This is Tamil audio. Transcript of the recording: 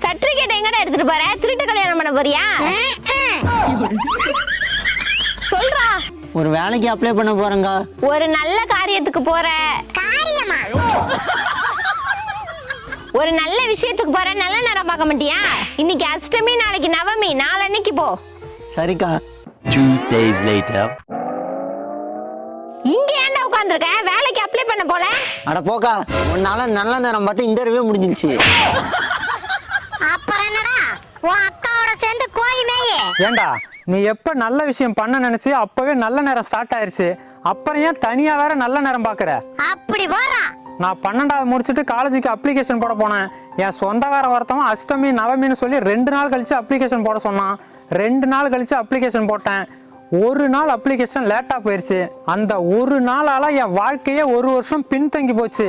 சர்டிபிகேட் எங்கடா எடுத்துட்டு போற? திருட்டு கல்யாணம் பண்ண போறியா? சொல்றா. ஒரு வேலைக்கு அப்ளை பண்ண போறேங்க. ஒரு நல்ல காரியத்துக்கு போற. காரியமா? ஒரு நல்ல விஷயத்துக்கு போற. நல்ல நேரம் பார்க்க மாட்டியா? இன்னைக்கு அஷ்டமி, நாளைக்கு நவமி, நாளன்னைக்கு போ. சரிக்கா. 2 days later. இங்க ஏன்டா உட்கார்ந்திருக்க? வேலைக்கு அப்ளை பண்ண போல? அட போக்கா, உன்னால நல்ல நேரம் பார்த்து இன்டர்வியூ முடிஞ்சிருச்சு. அப்புறம் என்னடா? உன் அக்காவோட சேர்ந்து கோழி மேயே. ஏண்டா நீ எப்ப நல்ல விஷயம் பண்ண நினைச்சு அப்பவே நல்ல நேரம் ஸ்டார்ட் ஆயிருச்சு. அப்புறம் ஏன் தனியா வேற நல்ல நேரம் பாக்குற? அப்படி போறா. நான் 12வது முடிச்சுட்டு காலேஜுக்கு அப்ளிகேஷன் போட போனேன். என் சொந்தக்கார ஒருத்தவன் அஷ்டமி நவமின்னு சொல்லி 2 நாள் கழிச்சு அப்ளிகேஷன் போட சொன்னான். 2 நாள் கழிச்சு அப்ளிகேஷன் போட்டேன். 1 நாள் அப்ளிகேஷன் லேட்டா போயிருச்சு. அந்த 1 நாளால என் வாழ்க்கையே 1 வருஷம் பின்தங்கி போச்சு.